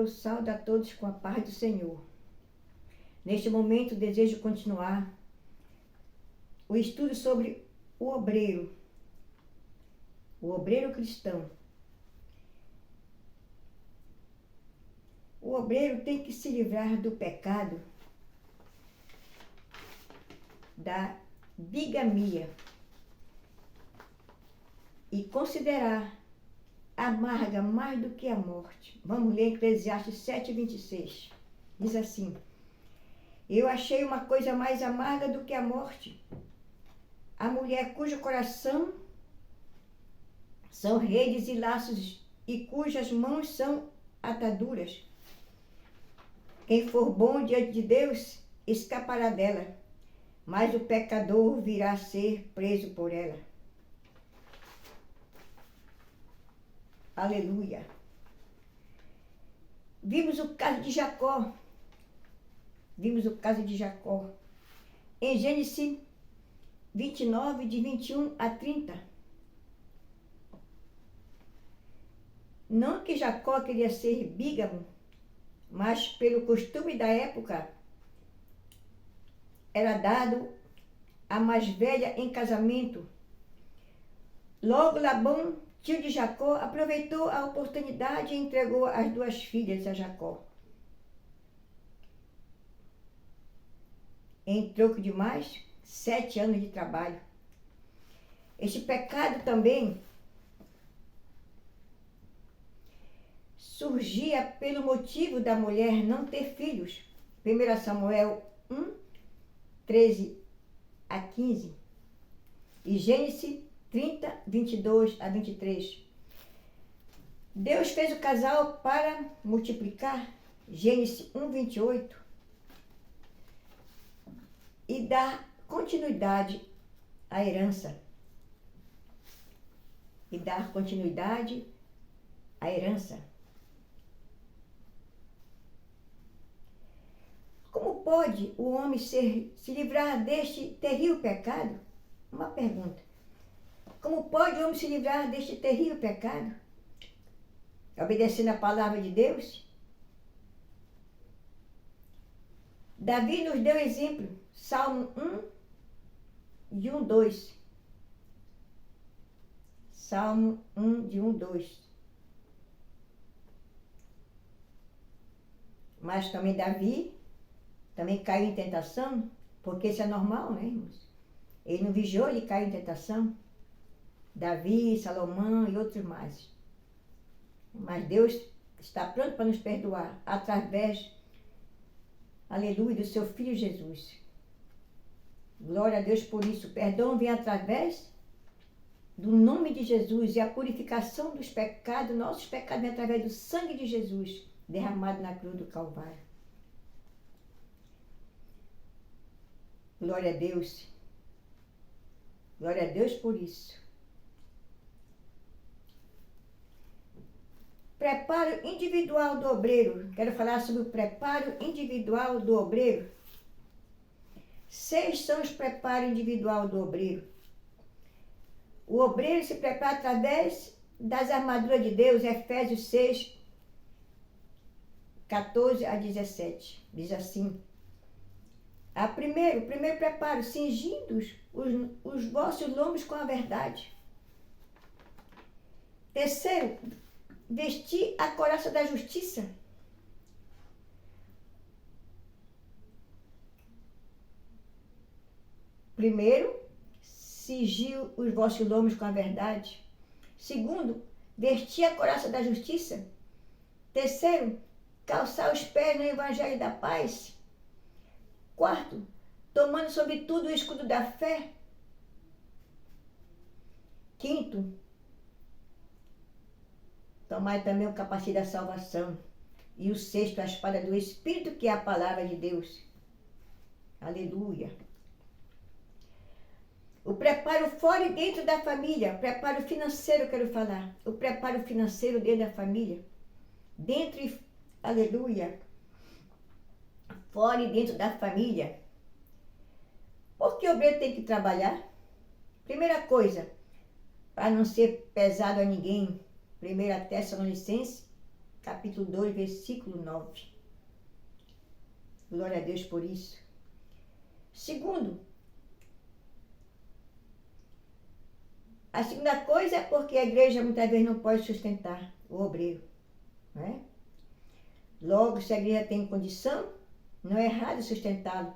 Eu saúdo a todos com a paz do Senhor. Neste momento, desejo continuar o estudo sobre o obreiro cristão. O obreiro tem que se livrar do pecado da bigamia e considerar amarga mais do que a morte. Vamos ler Eclesiastes 7:26. Diz assim: eu achei uma coisa mais amarga do que a morte, a mulher cujo coração são redes e laços e cujas mãos são ataduras. Quem for bom diante de Deus escapará dela, mas o pecador virá a ser preso por ela. Aleluia. Vimos o caso de Jacó. Em Gênesis 29, de 21 a 30. Não que Jacó queria ser bígamo, mas pelo costume da época, era dado a mais velha em casamento. Logo Labão, tio de Jacó, aproveitou a oportunidade e entregou as duas filhas a Jacó. Em troco de mais 7 anos de trabalho. Este pecado também surgia pelo motivo da mulher não ter filhos. 1 Samuel 1, 13 a 15 e Gênesis 30, 22 a 23. Deus fez o casal para multiplicar, Gênesis 1, 28, e dar continuidade à herança. Como pode o homem se livrar deste terrível pecado? Uma pergunta. Como pode o homem se livrar deste terrível pecado? Obedecendo a palavra de Deus? Davi nos deu exemplo. Salmo 1, de 1, 2. Salmo 1, de 1, 2. Mas também Davi também caiu em tentação, porque isso é normal, né, irmãos? Ele não vigiou, ele caiu em tentação. Davi, Salomão e outros mais. Mas Deus está pronto para nos perdoar através, aleluia, do seu Filho Jesus. Glória a Deus por isso. O perdão vem através do nome de Jesus e a purificação dos pecados, nossos pecados, vem através do sangue de Jesus derramado na cruz do Calvário. Glória a Deus. Glória a Deus por isso. Preparo individual do obreiro. Quero falar sobre o preparo individual do obreiro. 6 são os preparos individual do obreiro. O obreiro se prepara através das armaduras de Deus, Efésios 6, 14 a 17. Diz assim: o primeiro preparo, cingindo os vossos lombos com a verdade. Terceiro, vestir a couraça da justiça. Primeiro, cingir os vossos lombos com a verdade. Segundo, vestir a couraça da justiça. Terceiro, calçar os pés no evangelho da paz. Quarto, tomando sobretudo o escudo da fé. Quinto, tomar também o capacete da salvação. E o sexto, a espada do Espírito, que é a palavra de Deus. Aleluia. O preparo fora e dentro da família. Preparo financeiro, quero falar. O preparo financeiro dentro da família. Dentro e, aleluia, fora e dentro da família. Por que o obreiro tem que trabalhar? Primeira coisa, para não ser pesado a ninguém. 1 Tessalonicenses capítulo 2, versículo 9. Glória a Deus por isso. Segundo, a segunda coisa é porque a igreja muitas vezes não pode sustentar o obreiro, não é? Logo, se a igreja tem condição, não é errado sustentá-lo.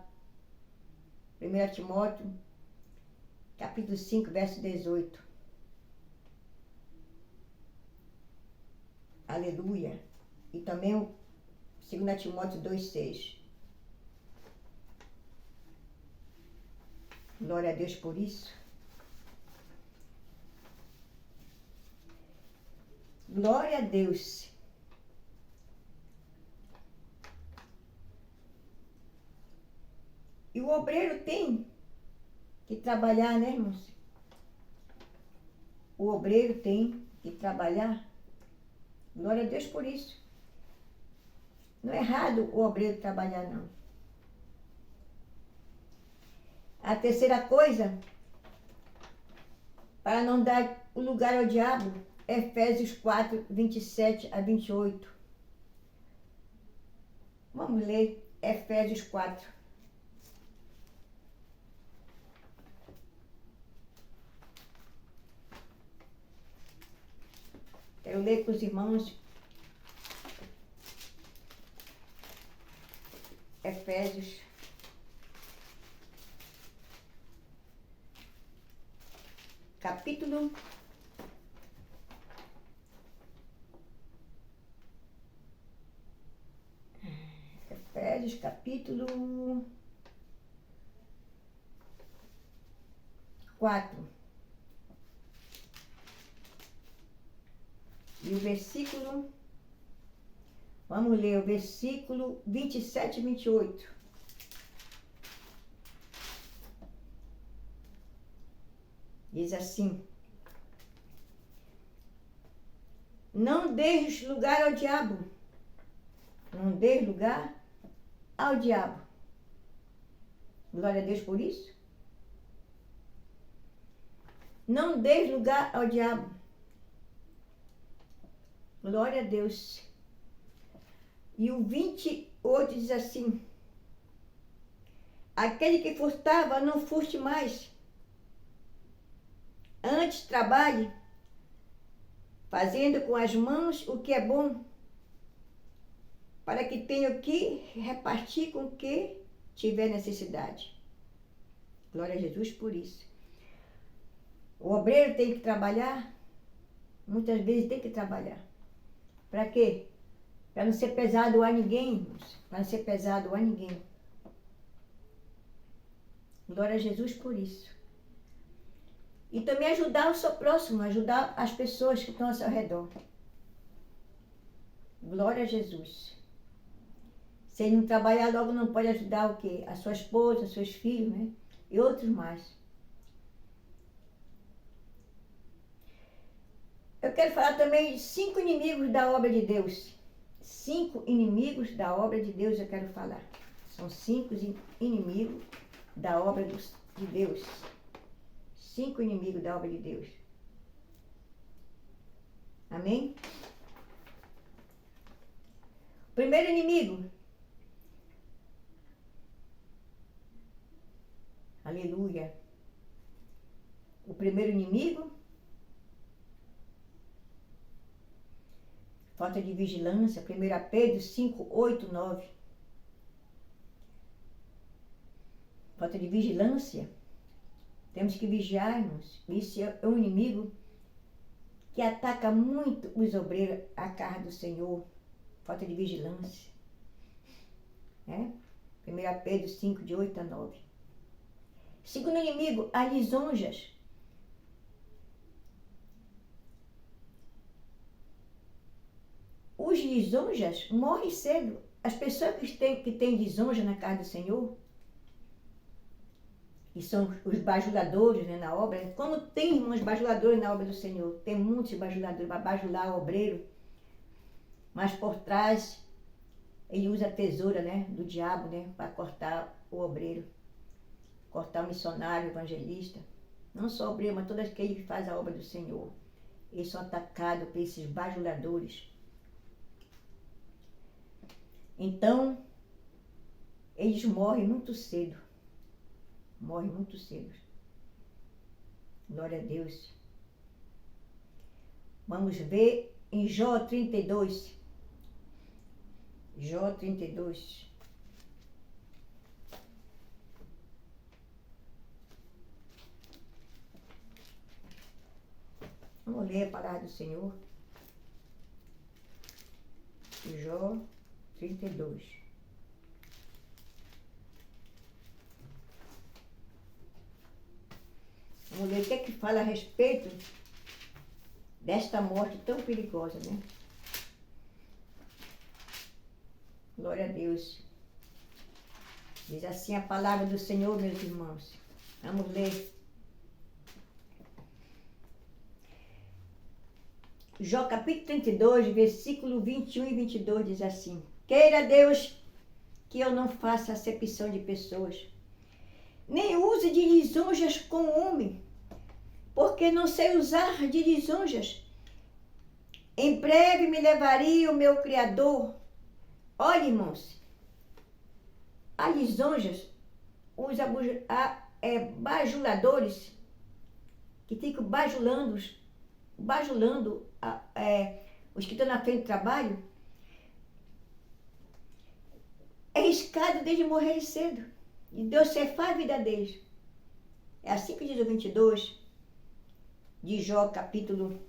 1 Timóteo, capítulo 5, verso 18. Aleluia. E também o 2 Timóteo 2,6. Glória a Deus por isso. Glória a Deus. E o obreiro tem que trabalhar, né, irmãos? O obreiro tem que trabalhar. Glória a Deus por isso. Não é errado o obreiro trabalhar, não. A terceira coisa, para não dar o lugar ao diabo, Efésios 4, 27 a 28. Vamos ler Efésios 4. Quero ler com os irmãos. Efésios. Capítulo. Efésios, capítulo 4. E o versículo, vamos ler o versículo 27 e 28. Diz assim: não deis lugar ao diabo. Não deis lugar ao diabo. Glória a Deus por isso. Não deis lugar ao diabo. Glória a Deus. E o 28 diz assim: aquele que furtava, não furte mais. Antes trabalhe, fazendo com as mãos o que é bom, para que tenha o que repartir com o que tiver necessidade. Glória a Jesus por isso. O obreiro tem que trabalhar, muitas vezes tem que trabalhar. Para quê? Para não ser pesado a ninguém, irmãos. Para não ser pesado a ninguém. Glória a Jesus por isso. E também ajudar o seu próximo, ajudar as pessoas que estão ao seu redor. Glória a Jesus. Se ele não trabalhar, logo não pode ajudar o quê? A sua esposa, os seus filhos, né? E outros mais. Eu quero falar também de 5 inimigos da obra de Deus. 5 inimigos da obra de Deus eu quero falar. São 5 inimigos da obra de Deus. 5 inimigos da obra de Deus. Amém? Primeiro inimigo. Aleluia. O primeiro inimigo. Falta de vigilância. 1 Pedro 5, 8, 9. Falta de vigilância. Temos que vigiar, irmãos. Isso é um inimigo que ataca muito os obreiros à casa do Senhor. Falta de vigilância. Né? 1 Pedro 5, de 8 a 9. Segundo inimigo, as lisonjas. Os lisonjas morrem cedo. As pessoas que têm lisonja na casa do Senhor, e são os bajuladores, né, na obra. Como tem uns bajuladores na obra do Senhor, tem muitos bajuladores para bajular o obreiro, mas por trás ele usa a tesoura, né, do diabo, né, para cortar o obreiro, cortar o missionário, o evangelista. Não só o obreiro, mas todo aquele que faz a obra do Senhor. Eles são atacados por esses bajuladores. Então, eles morrem muito cedo. Morrem muito cedo. Glória a Deus. Vamos ver em Jó 32. Jó 32. Vamos ler a palavra do Senhor. Jó 32. Vamos ler o que é que fala a respeito desta morte tão perigosa, né? Glória a Deus. Diz assim a palavra do Senhor, meus irmãos. Vamos ler. Jó capítulo 32, versículo 21 e 22 diz assim: Queira Deus que eu não faça acepção de pessoas, nem use de lisonjas com o homem, porque não sei usar de lisonjas. Em breve me levaria o meu Criador. Olha, irmãos, há lisonjas, os bajuladores, que ficam bajulando os que estão na frente do trabalho, é arriscado desde morrer cedo. E Deus cefar a vida deles. É assim que diz o 22 de Jó, capítulo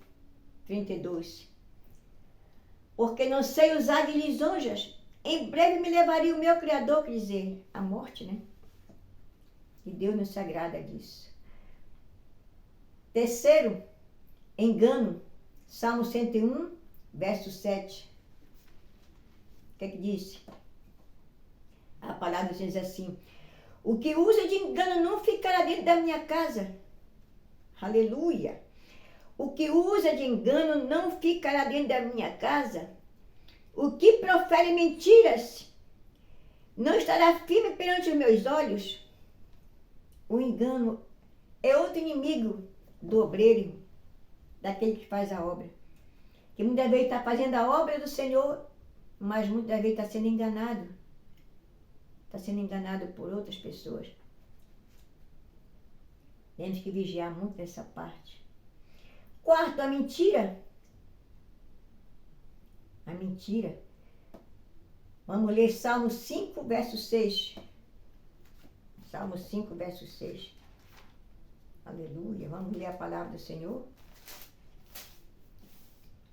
32. Porque não sei usar de lisonjas, em breve me levaria o meu Criador, quer dizer, a morte, né? E Deus não se agrada disso. Terceiro, engano. Salmo 101, verso 7. O que é que diz? A palavra diz assim: o que usa de engano não ficará dentro da minha casa. Aleluia! O que usa de engano não ficará dentro da minha casa. O que profere mentiras não estará firme perante os meus olhos. O engano é outro inimigo do obreiro, daquele que faz a obra. Que muitas vezes está fazendo a obra do Senhor, mas muitas vezes está sendo enganado. Está sendo enganado por outras pessoas. Temos que vigiar muito nessa parte. Quarto, a mentira. A mentira. Vamos ler Salmo 5, verso 6. Salmo 5, verso 6. Aleluia. Vamos ler a palavra do Senhor.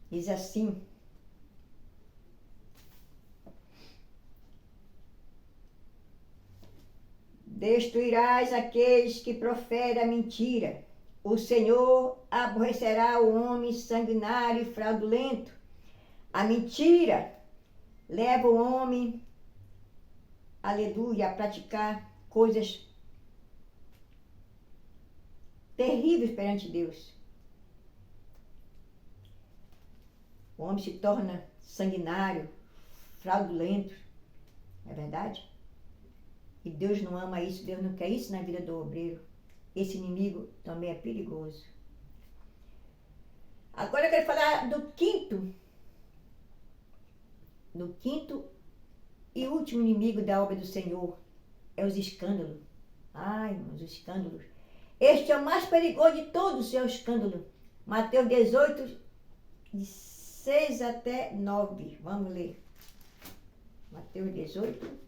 Diz assim: destruirás aqueles que proferem a mentira. O Senhor aborrecerá o homem sanguinário e fraudulento. A mentira leva o homem, aleluia, a praticar coisas terríveis perante Deus. O homem se torna sanguinário, fraudulento, não é verdade? E Deus não ama isso, Deus não quer isso na vida do obreiro. Esse inimigo também é perigoso. Agora eu quero falar do quinto e último inimigo da obra do Senhor. É os escândalos. Ai, irmãos, os escândalos. Este é o mais perigoso de todos, é o escândalo. Mateus 18, de 6 até 9. Vamos ler. Mateus 18.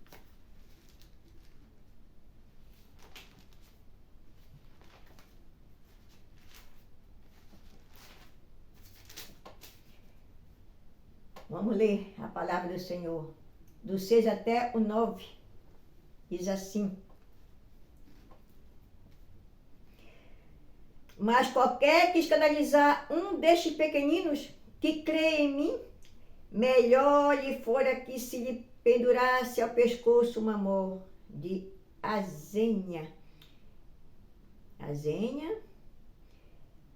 Vamos ler a palavra do Senhor. Do 6 até o 9. Diz assim: mas qualquer que escandalizar um destes pequeninos que crê em mim, melhor lhe fora que se lhe pendurasse ao pescoço uma mó de azenha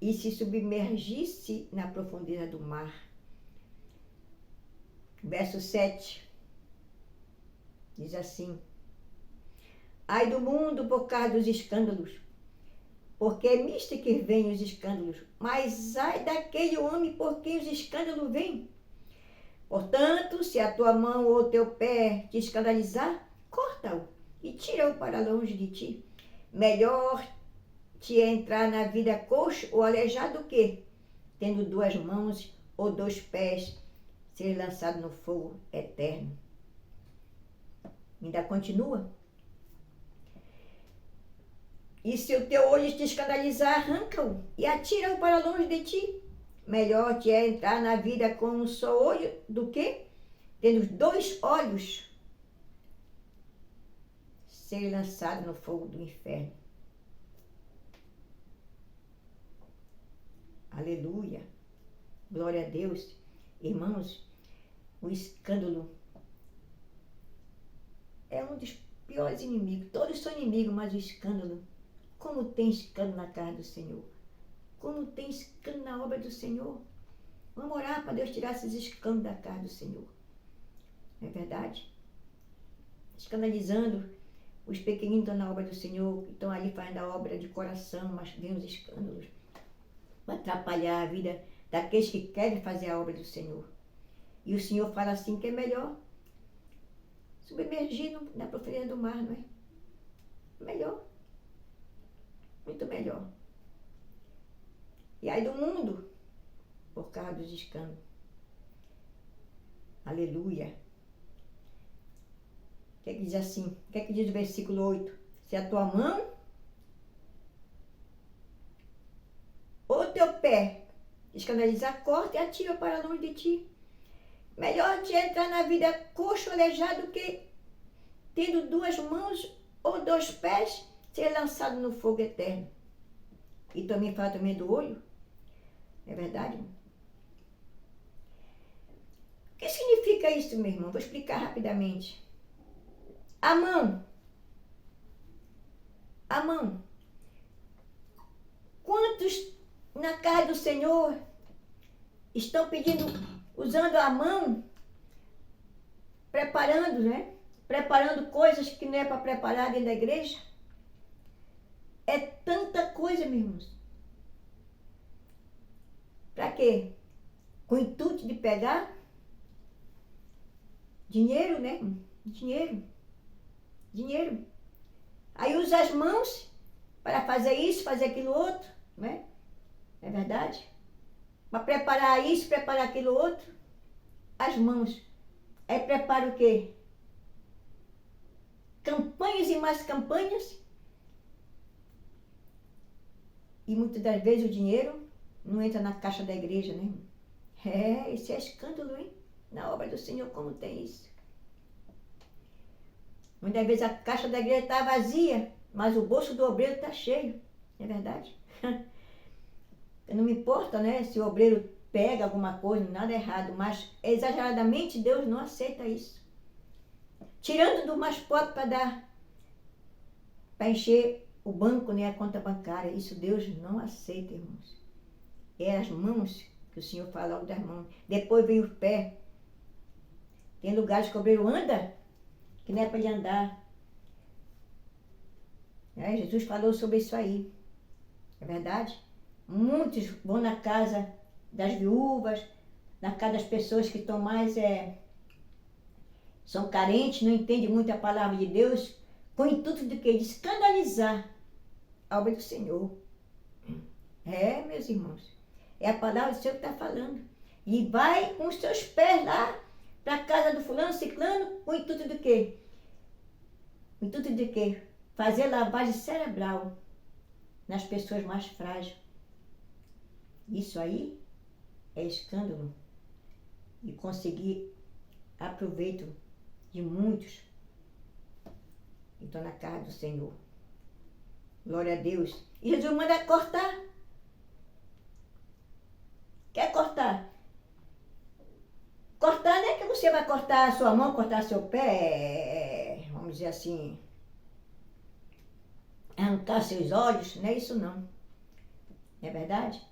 e se submergisse na profundeza do mar. Verso 7 diz assim: ai do mundo por causa dos escândalos, porque é misto que vêm os escândalos, mas ai daquele homem por quem os escândalos vêm. Portanto, se a tua mão ou o teu pé te escandalizar, corta-o e tira-o para longe de ti. Melhor te entrar na vida coxo ou aleijado do que, tendo 2 mãos ou 2 pés, ser lançado no fogo eterno. Ainda continua. E se o teu olho te escandalizar, arranca-o e atira-o para longe de ti. Melhor te é entrar na vida com um só olho do que, tendo 2 olhos, ser lançado no fogo do inferno. Aleluia. Glória a Deus. Irmãos, o escândalo é um dos piores inimigos. Todos são inimigos, mas o escândalo, como tem escândalo na casa do Senhor. Como tem escândalo na obra do Senhor. Vamos orar para Deus tirar esses escândalos da casa do Senhor. Não é verdade? Escandalizando os pequeninos que estão na obra do Senhor, que estão ali fazendo a obra de coração, mas vem os escândalos para atrapalhar a vida daqueles que querem fazer a obra do Senhor. E o Senhor fala assim que é melhor submergir na profundidade do mar, não é? Melhor. Muito melhor. E aí do mundo, por causa dos escândalos. Aleluia. O que é que diz assim? O que é que diz o versículo 8? Se a tua mão ou teu pé escandalizar, corta e atira para longe de ti. Melhor te entrar na vida coxo, aleijado, do que, tendo 2 mãos ou 2 pés, ser lançado no fogo eterno. E também fala também do olho. É verdade? O que significa isso, meu irmão? Vou explicar rapidamente. A mão. A mão. Quantos na casa do Senhor estão pedindo, usando a mão, preparando, né? Preparando coisas que não é para preparar dentro da igreja? É tanta coisa, meus irmãos. Para quê? Com o intuito de pegar dinheiro, né? Dinheiro. Aí usa as mãos para fazer isso, fazer aquilo outro, né? É verdade? Para preparar isso, preparar aquilo outro. As mãos. Aí prepara o quê? Campanhas e mais campanhas. E muitas das vezes o dinheiro não entra na caixa da igreja, né? Isso é escândalo, hein? Na obra do Senhor, como tem isso? Muitas vezes a caixa da igreja está vazia, mas o bolso do obreiro está cheio. É verdade? Não me importa, né? Se o obreiro pega alguma coisa, nada errado, mas exageradamente Deus não aceita isso. Tirando do mais pobre para dar, para encher o banco, né? A conta bancária. Isso Deus não aceita, irmãos. É as mãos, que o Senhor fala logo das mãos. Depois vem o pé. Tem lugares que o obreiro anda, que não é para ele andar. Jesus falou sobre isso aí. É verdade? Muitos vão na casa das viúvas, na casa das pessoas que estão mais, são carentes, não entendem muito a palavra de Deus, com o intuito de quê? De escandalizar a obra do Senhor. Meus irmãos, é a palavra do Senhor que está falando. E vai com os seus pés lá para a casa do fulano, ciclano, com o intuito de quê? O intuito de quê? Fazer lavagem cerebral nas pessoas mais frágeis. Isso aí é escândalo. E conseguir aproveito de muitos que estão na casa do Senhor. Glória a Deus. E Jesus manda cortar. Quer cortar? Cortar não é que você vai cortar a sua mão, cortar seu pé, vamos dizer assim, arrancar seus olhos, não é isso não. Não é verdade?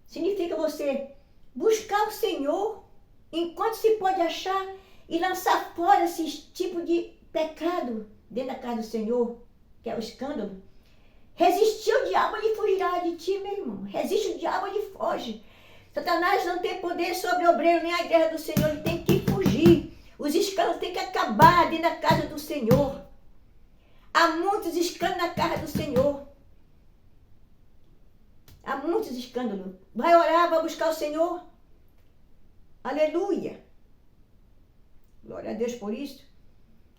Significa você buscar o Senhor enquanto se pode achar e lançar fora esse tipo de pecado dentro da casa do Senhor, que é o escândalo. Resistir ao diabo, ele fugirá de ti, meu irmão. Resiste o diabo, ele foge. Satanás não tem poder sobre o obreiro nem a guerra do Senhor. Ele tem que fugir. Os escândalos têm que acabar dentro da casa do Senhor. Há muitos escândalos na casa do Senhor. Há muitos escândalos. Vai orar, vai buscar o Senhor. Aleluia. Glória a Deus por isso.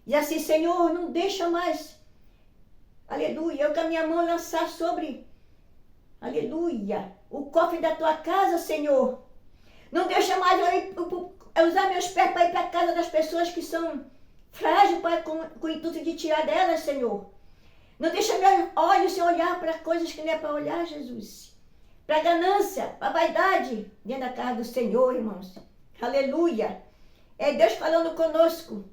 E assim, Senhor, não deixa mais. Aleluia. Eu com a minha mão lançar sobre. Aleluia. O cofre da tua casa, Senhor. Não deixa mais eu usar meus pés para ir para a casa das pessoas que são frágeis, Pai, com o intuito de tirar delas, Senhor. Não deixa meus olhos, Senhor, olhar para coisas que não é para olhar, Jesus. Para a ganância, para a vaidade, dentro da casa do Senhor, irmãos. Aleluia. É Deus falando conosco.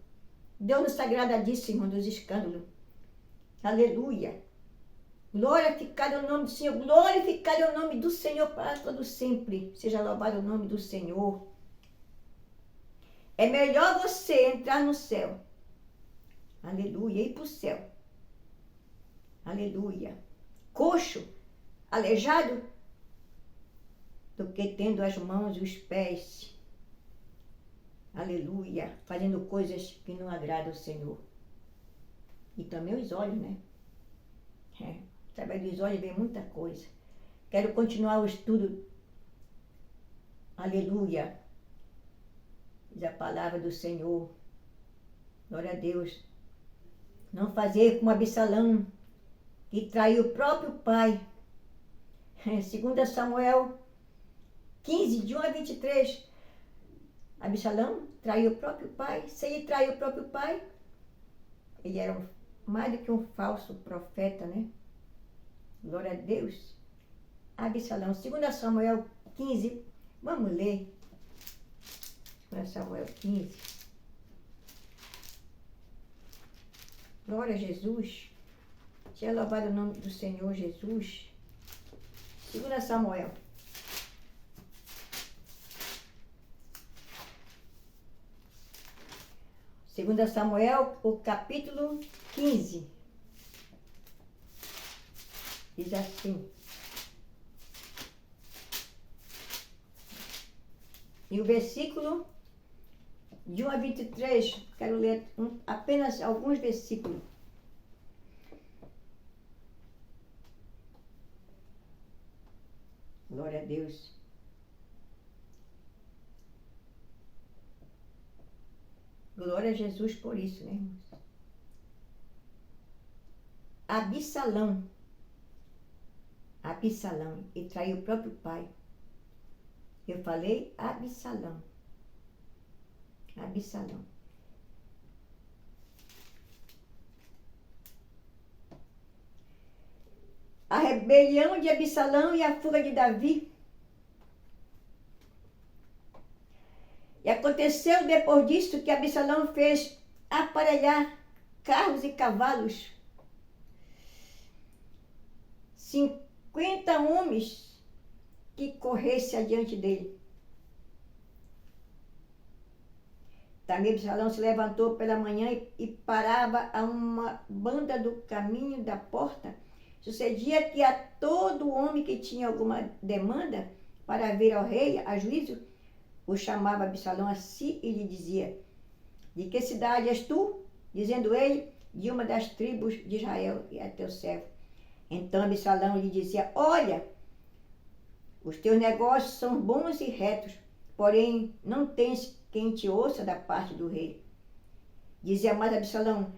Deus nos sagrada disso, irmão, dos escândalos. Aleluia. Glorificado é o nome do Senhor. Glorificado é o nome do Senhor para todo sempre. Seja louvado o nome do Senhor. É melhor você entrar no céu. Aleluia. Ir para o céu. Aleluia. Coxo, aleijado, do que tendo as mãos e os pés. Aleluia. Fazendo coisas que não agradam ao Senhor. E também os olhos, né? Através dos olhos vem muita coisa. Quero continuar o estudo. Aleluia. Diz a palavra do Senhor. Glória a Deus. Não fazer como Absalão, que traiu o próprio pai. 2 Samuel 15, de 1 a 23. Absalão traiu o próprio pai. Se ele traiu o próprio pai, ele era mais do que um falso profeta, né? Glória a Deus. Absalão, 2 Samuel 15. Vamos ler. 2 Samuel 15. Glória a Jesus. Seja louvado o nome do Senhor Jesus. 2 Samuel. Segunda Samuel, o capítulo 15. Diz assim. E o versículo de 1 a 23, quero ler apenas alguns versículos. Glória a Deus. Glória a Jesus por isso, né, irmãos? Absalão, e traiu o próprio pai. Eu falei Absalão. A rebelião de Absalão e a fuga de Davi. E aconteceu depois disso que Absalão fez aparelhar carros e cavalos. 50 homens que corresse adiante dele. Também Absalão se levantou pela manhã e parava a uma banda do caminho da porta. Sucedia que a todo homem que tinha alguma demanda para vir ao rei a juízo, o chamava Absalão a si e lhe dizia: de que cidade és tu? Dizendo ele: de uma das tribos de Israel, e é teu servo. Então Absalão lhe dizia: olha, os teus negócios são bons e retos, porém não tens quem te ouça da parte do rei. Dizia mais Absalão: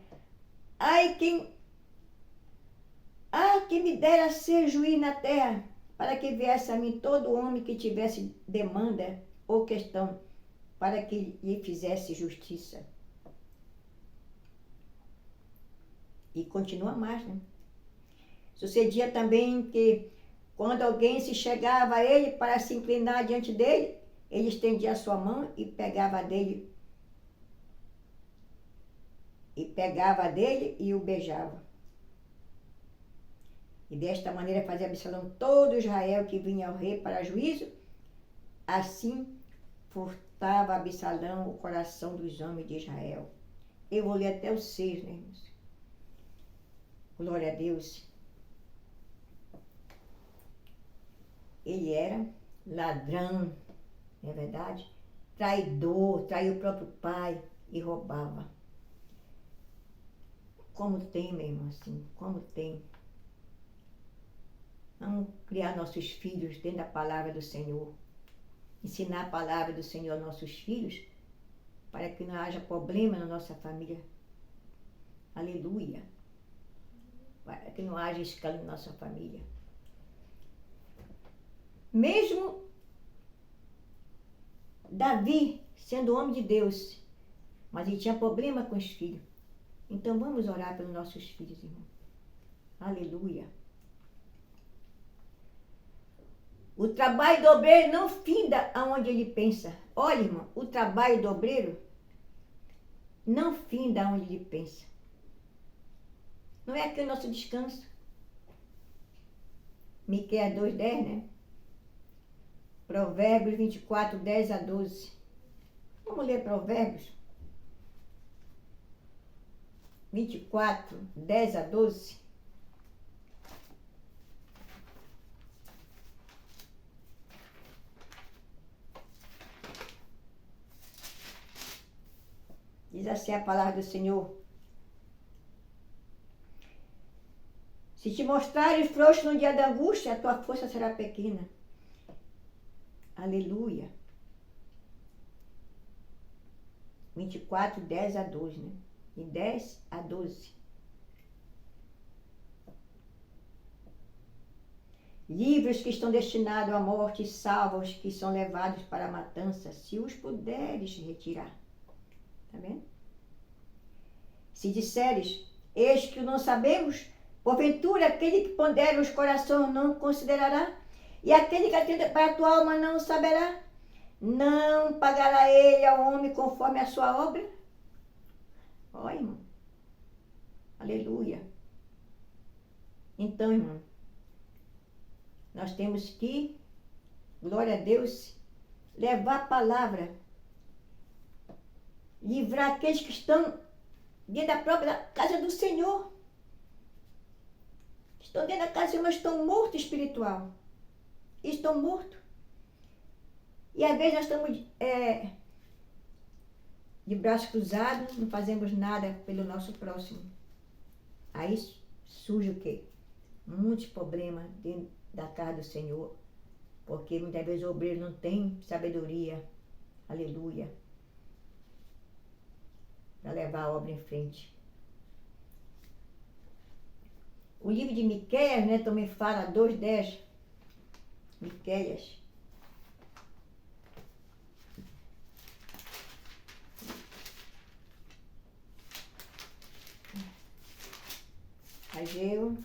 quem me dera ser juiz na terra, para que viesse a mim todo homem que tivesse demanda ou questão, para que lhe fizesse justiça. E continua mais, né? Sucedia também que, quando alguém se chegava a ele para se inclinar diante dele, ele estendia a sua mão e pegava dele e o beijava. E desta maneira fazia Absalão todo Israel que vinha ao rei para juízo. Assim furtava Absalão o coração dos homens de Israel. Eu vou ler até o 6, né, irmãos? Glória a Deus. Ele era ladrão, não é verdade? Traidor, traiu o próprio pai e roubava. Como tem, meu irmão, assim, como tem. Vamos criar nossos filhos dentro da palavra do Senhor. Ensinar a palavra do Senhor aos nossos filhos, para que não haja problema na nossa família. Aleluia. Para que não haja escândalo na nossa família. Mesmo Davi sendo homem de Deus, mas ele tinha problema com os filhos. Então vamos orar pelos nossos filhos, irmão. Aleluia. O trabalho do obreiro não finda aonde ele pensa. Olha, irmão, o trabalho do obreiro não finda aonde ele pensa. Não é aqui o nosso descanso. Miqueias 2:10, né? Provérbios 24, 10 a 12. Vamos ler Provérbios 24, 10 a 12. Diz assim a palavra do Senhor. Se te mostrares frouxo no dia da angústia, a tua força será pequena. Aleluia. 24, 10 a 12, né? De 10 a 12. Livra os que estão destinados à morte e salva os que são levados para a matança, se os puderes retirar. Tá vendo? Se disseres, eis que não sabemos, porventura aquele que pondera os corações não considerará, e aquele que atende para a tua alma não saberá, não pagará ele ao homem conforme a sua obra? Olha, irmão. Aleluia. Então, irmão, nós temos que, glória a Deus, levar a palavra, livrar aqueles que estão dentro da própria casa do Senhor. Estão dentro da casa do Senhor, mas estão mortos espiritual. Estão mortos. E às vezes nós estamos de braços cruzados, não fazemos nada pelo nosso próximo. Aí surge o quê? Muitos problemas dentro da casa do Senhor, porque muitas vezes o obreiro não tem sabedoria, aleluia, para levar a obra em frente. O livro de Miqueias, né, também fala 2:10, Miqueias. Ageu,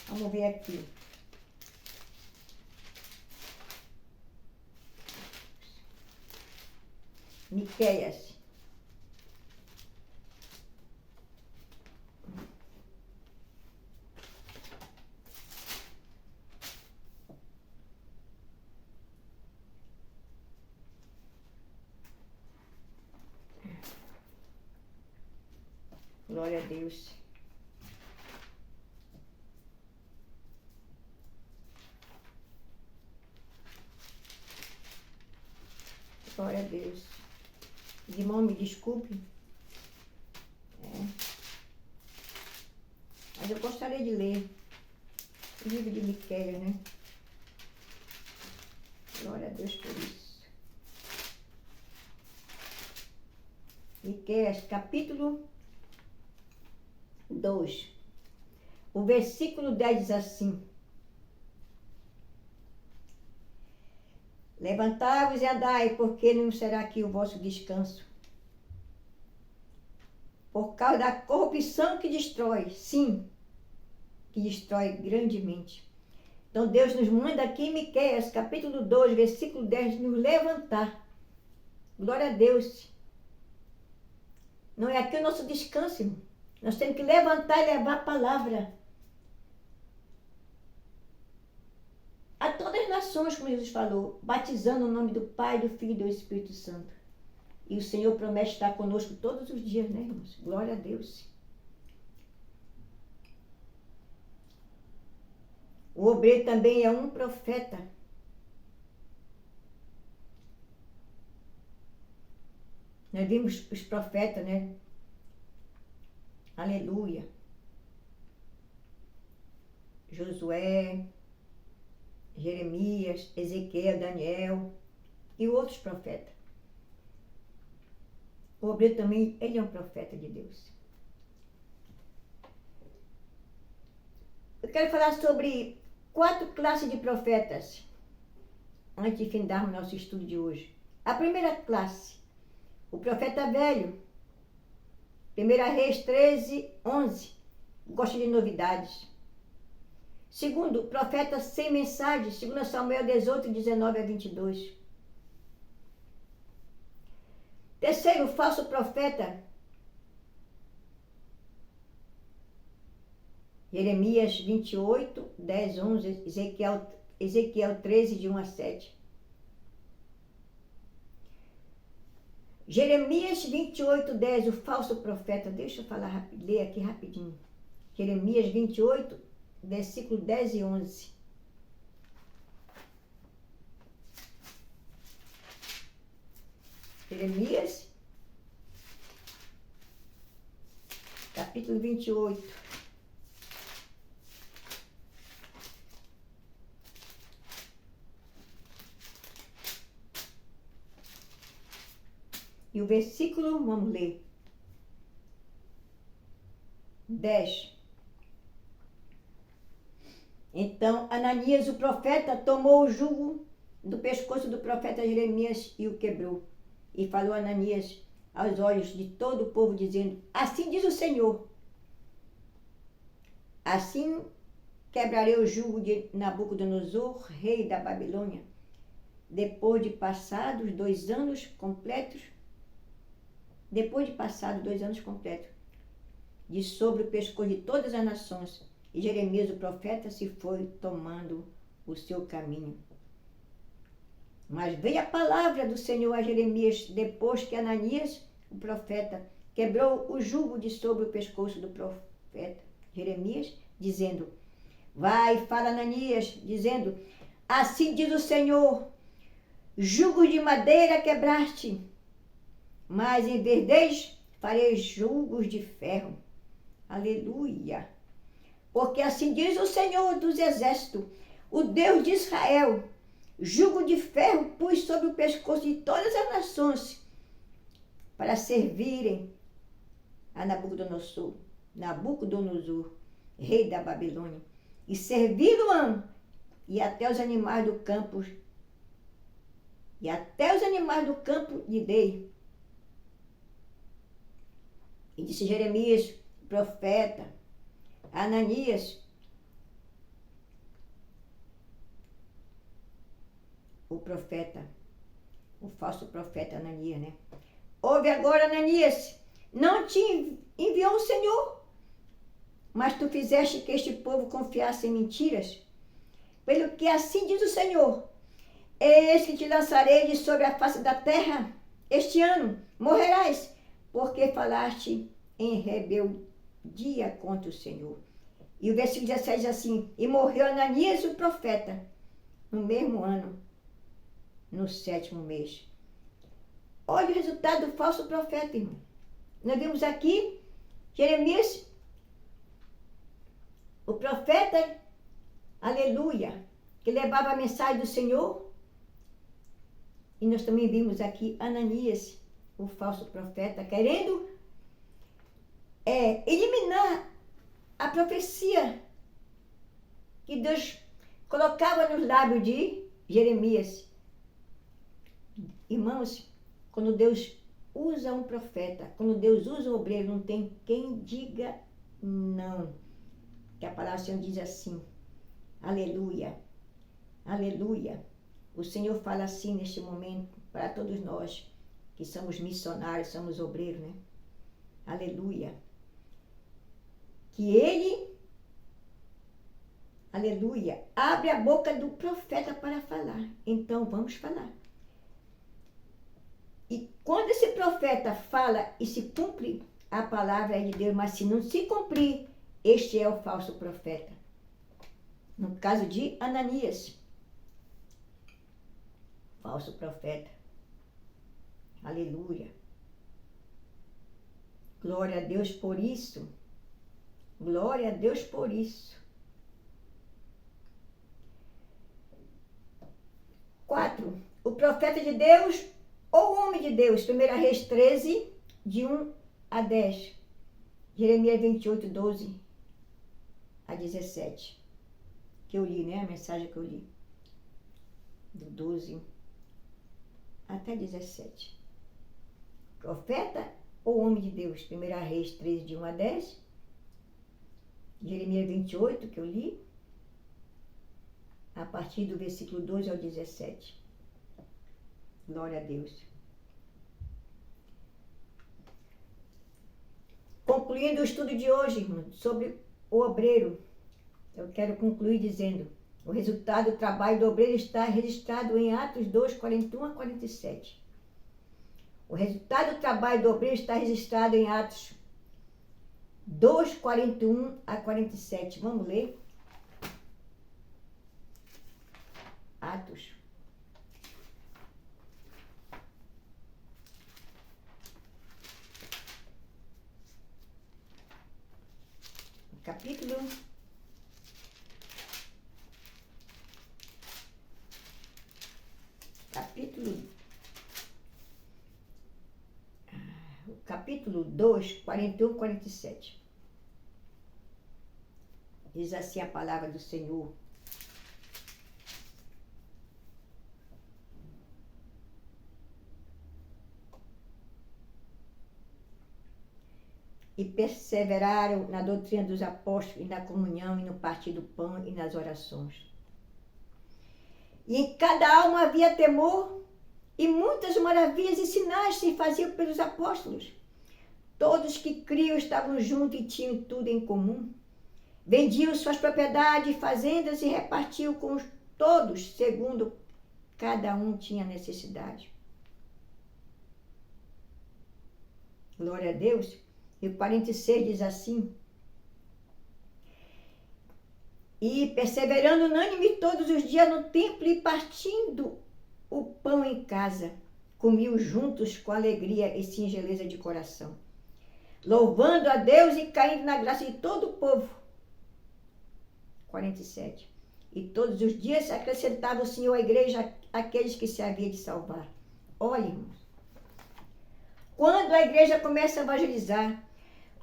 vamos ver aqui. Miqueias. Glória a Deus. Glória a Deus. Irmão, me desculpe. Mas eu gostaria de ler o livro de Miqueias, né? Glória a Deus por isso. Miqueias, capítulo 2. O versículo 10 diz assim: levantai-vos e andai, porque não será aqui o vosso descanso. Por causa da corrupção que destrói, sim, que destrói grandemente. Então Deus nos manda aqui em Miqueias, capítulo 2, versículo 10, nos levantar. Glória a Deus. Não é aqui o nosso descanso, irmão. Nós temos que levantar e levar a palavra a todas as nações, como Jesus falou, batizando o nome do Pai, do Filho e do Espírito Santo. E o Senhor promete estar conosco todos os dias, né, irmãos? Glória a Deus. O obreiro também é um profeta. Nós vimos os profetas, né? Aleluia. Josué, Jeremias, Ezequiel, Daniel e outros profetas. O obreiro também, ele é um profeta de Deus. Eu quero falar sobre 4 classes de profetas, antes de findarmos nosso estudo de hoje. A primeira classe, o profeta velho, 1 Reis 13, 11, gosta de novidades. Segundo, o profeta sem mensagem, 2 Samuel 18, 19 a 22. Terceiro, o falso profeta, Jeremias 28, 10, 11, Ezequiel 13, de 1 a 7. Jeremias 28, 10, o falso profeta. Deixa eu falar, ler aqui rapidinho. Jeremias 28, versículo 10 e 11. Jeremias, capítulo 28. E o versículo, vamos ler, 10. Então Ananias, o profeta, tomou o jugo do pescoço do profeta Jeremias e o quebrou. E falou Ananias aos olhos de todo o povo, dizendo: assim diz o Senhor, assim quebrarei o jugo de Nabucodonosor, rei da Babilônia, depois de passados 2 anos completos, de sobre o pescoço de todas as nações. E Jeremias, o profeta, se foi tomando o seu caminho. Mas veio a palavra do Senhor a Jeremias, depois que Ananias, o profeta, quebrou o jugo de sobre o pescoço do profeta Jeremias, dizendo: vai, fala Ananias, dizendo: assim diz o Senhor, jugo de madeira quebraste, mas em vez deles farei jugos de ferro. Aleluia! Porque assim diz o Senhor dos exércitos, o Deus de Israel: jugo de ferro pus sobre o pescoço de todas as nações, para servirem a Nabucodonosor, rei da Babilônia, e serviram e até os animais do campo, lhe dei. E disse Jeremias, profeta, Ananias, o profeta, o falso profeta Ananias, né? Ouve agora, Ananias, não te enviou o Senhor, mas tu fizeste que este povo confiasse em mentiras. Pelo que assim diz o Senhor: eis que te lançarei de sobre a face da terra este ano, morrerás, porque falaste em rebeldia contra o Senhor. E o versículo 17 diz assim: e morreu Ananias, o profeta, no mesmo ano, no 7º mês. Olha o resultado do falso profeta, irmão. Nós vimos aqui Jeremias, o profeta, aleluia, que levava a mensagem do Senhor. E nós também vimos aqui Ananias, o falso profeta, querendo eliminar a profecia que Deus colocava nos lábios de Jeremias. Irmãos, quando Deus usa um profeta, quando Deus usa um obreiro, não tem quem diga não. Que a palavra do Senhor diz assim, aleluia, aleluia. O Senhor fala assim neste momento para todos nós que somos missionários, somos obreiros, né? Aleluia. Que Ele, aleluia, abre a boca do profeta para falar. Então vamos falar. E quando esse profeta fala e se cumpre, a palavra é de Deus, mas se não se cumprir, este é o falso profeta. No caso de Ananias, falso profeta. Aleluia. Glória a Deus por isso. Glória a Deus por isso. 4. O profeta de Deus ou o homem de Deus. 1 Reis 13, de 1 a 10. Jeremias 28, 12 a 17. Que eu li, né? A mensagem que eu li. Do 12 até 17. Profeta ou homem de Deus? 1 Reis 13, de 1 a 10. Jeremias 28, que eu li. A partir do versículo 12 ao 17. Glória a Deus. Concluindo o estudo de hoje, irmão, sobre o obreiro, eu quero concluir dizendo: o resultado do trabalho do obreiro está registrado em Atos 2, 41 a 47. O resultado do trabalho do obreiro está registrado em Atos 2, 41 a 47. Vamos ler? Atos. Capítulo 2, 41 e 47. Diz assim a palavra do Senhor. E perseveraram na doutrina dos apóstolos, e na comunhão, e no partir do pão, e nas orações. E em cada alma havia temor, e muitas maravilhas e sinais se faziam pelos apóstolos. Todos que criam estavam juntos e tinham tudo em comum. Vendiam suas propriedades e fazendas e repartiam com todos, segundo cada um tinha necessidade. Glória a Deus. E o 46 diz assim: e perseverando unânime todos os dias no templo e partindo o pão em casa, comiam juntos com alegria e singeleza de coração, louvando a Deus e caindo na graça de todo o povo. 47. E todos os dias acrescentava o Senhor à igreja aqueles que se havia de salvar. Olha, irmãos, quando a igreja começa a evangelizar,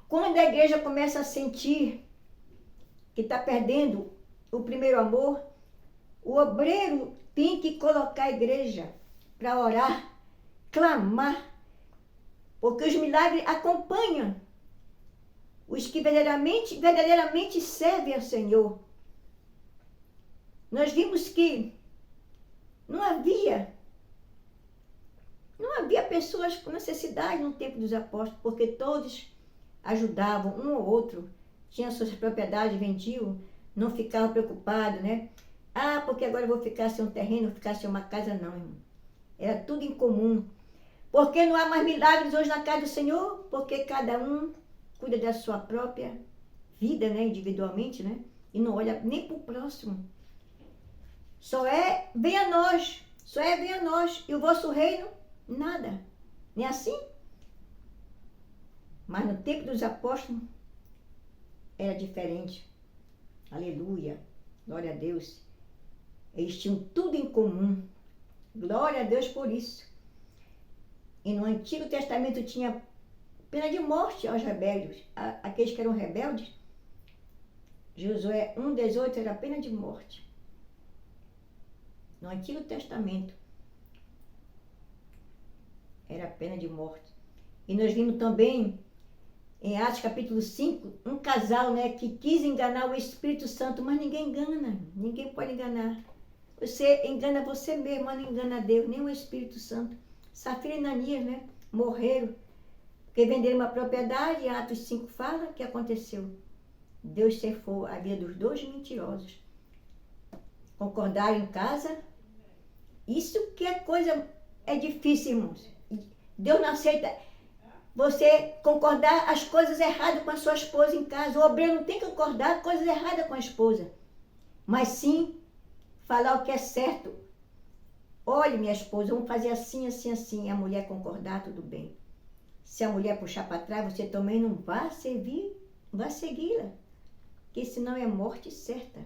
quando a igreja começa a sentir que está perdendo o primeiro amor, o obreiro tem que colocar a igreja para orar, clamar, porque os milagres acompanham os que verdadeiramente servem ao Senhor. Nós vimos que não havia pessoas com necessidade no tempo dos apóstolos, porque todos ajudavam um ou outro, tinham suas propriedades, vendiam, não ficavam preocupados, né? Ah, porque agora eu vou ficar sem um terreno, vou ficar sem uma casa, não, irmão. Era tudo em comum. Porque não há mais milagres hoje na casa do Senhor? Porque cada um cuida da sua própria vida, né? Individualmente, né? E não olha nem para o próximo. Vem a nós. E o vosso reino, nada. Nem assim? Mas no tempo dos apóstolos, era diferente. Aleluia. Glória a Deus. Eles tinham tudo em comum. Glória a Deus por isso. E no Antigo Testamento tinha pena de morte aos rebeldes. Aqueles que eram rebeldes. Josué 1,18 era pena de morte. No Antigo Testamento era pena de morte. E nós vimos também em Atos capítulo 5, um casal, né, que quis enganar o Espírito Santo, mas ninguém engana, ninguém pode enganar. Você engana você mesmo, mas não engana Deus, nem o Espírito Santo. Safira e Ananias, né, morreram, porque venderam uma propriedade, Atos 5 fala, que aconteceu. Deus cefou a vida dos dois mentirosos. Concordaram em casa. Isso que é coisa, é difícil, irmãos. Deus não aceita você concordar as coisas erradas com a sua esposa em casa. O obreiro não tem que concordar coisas erradas com a esposa, mas sim falar o que é certo. Olha, minha esposa, vamos fazer assim, assim, assim. E a mulher concordar, tudo bem. Se a mulher puxar para trás, você também não vai servir, não vai segui-la. Porque senão é morte certa.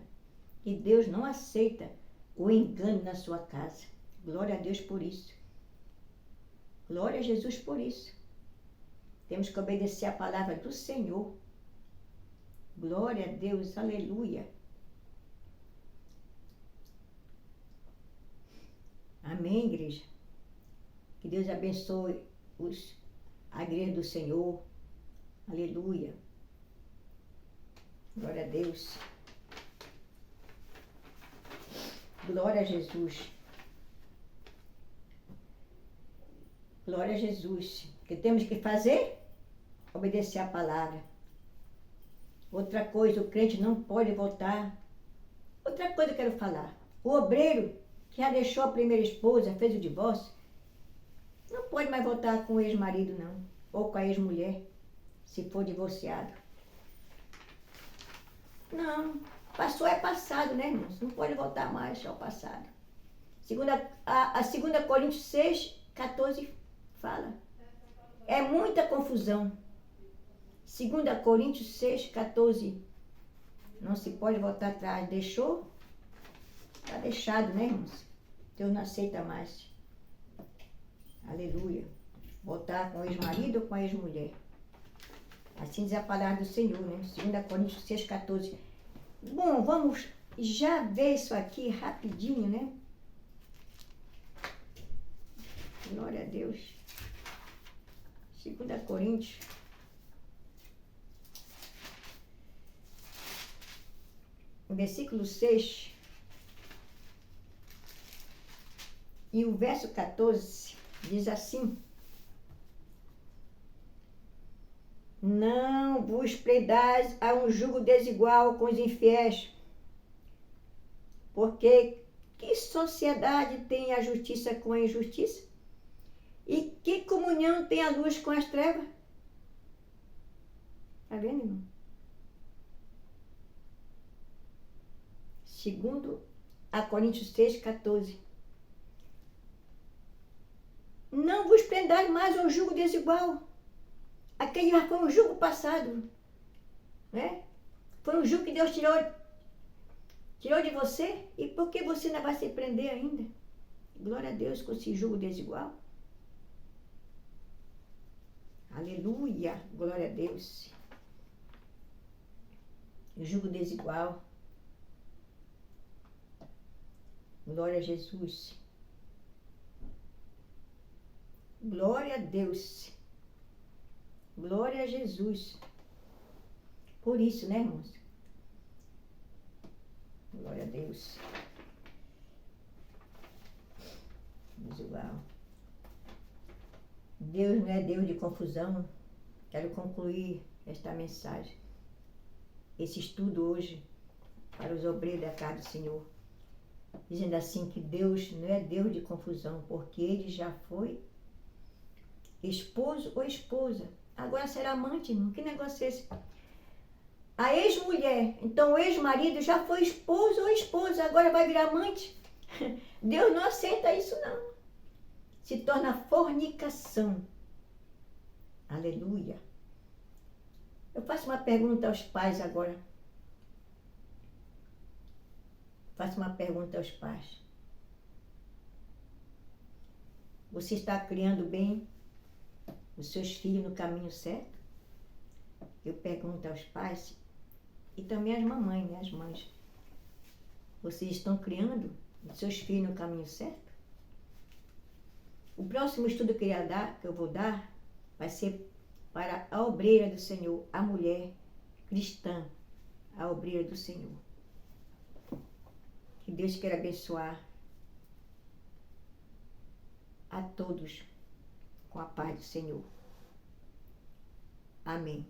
E Deus não aceita o engano na sua casa. Glória a Deus por isso. Glória a Jesus por isso. Temos que obedecer a palavra do Senhor. Glória a Deus, aleluia. Amém, igreja? Que Deus abençoe a igreja do Senhor. Aleluia. Glória a Deus. Glória a Jesus. Glória a Jesus. O que temos que fazer? Obedecer a palavra. Outra coisa, o crente não pode voltar. Outra coisa que eu quero falar. O obreiro que já deixou a primeira esposa, fez o divórcio, não pode mais voltar com o ex-marido, não. Ou com a ex-mulher, se for divorciado. Não. Passou é passado, né, irmãos? Não pode voltar mais ao passado. A 2 Coríntios 6, 14 fala. É muita confusão. 2 Coríntios 6, 14. Não se pode voltar atrás. Deixou? Está deixado, né, irmãos? Deus não aceita mais. Aleluia. Voltar com o ex-marido ou com a ex-mulher. Assim diz a palavra do Senhor, né? 2 Coríntios 6, 14. Bom, vamos já ver isso aqui rapidinho, né? Glória a Deus. 2 Coríntios. Versículo 6. E o verso 14 diz assim: não vos prendais a um jugo desigual com os infiéis, porque que sociedade tem a justiça com a injustiça? E que comunhão tem a luz com as trevas? Está vendo, irmão? 2 Coríntios 6, 14. Não vos prendais mais a um jugo desigual. Aquele já foi um jugo passado, né? Foi um jugo que Deus tirou de você. E por que você ainda vai se prender ainda? Glória a Deus com esse jugo desigual. Aleluia, glória a Deus. Jugo desigual. Glória a Jesus. Glória a Deus. Glória a Jesus. Por isso, né, irmãos? Glória a Deus. Desigual. Deus não é Deus de confusão. Quero concluir esta mensagem. Esse estudo hoje para os obreiros da casa do Senhor. Dizendo assim que Deus não é Deus de confusão, porque Ele já foi esposo ou esposa. Agora será amante, irmão. Que negócio é esse? A ex-mulher, então o ex-marido já foi esposo ou esposa, agora vai virar amante? Deus não aceita isso, não. Se torna fornicação. Aleluia. Eu faço uma pergunta aos pais agora. Faço uma pergunta aos pais. Você está criando bem os seus filhos no caminho certo? Eu pergunto aos pais e também às mamães, né, as mães. Vocês estão criando os seus filhos no caminho certo? O próximo estudo que eu vou dar vai ser para a obreira do Senhor, a mulher cristã, a obreira do Senhor. Que Deus queira abençoar a todos com a paz do Senhor. Amém.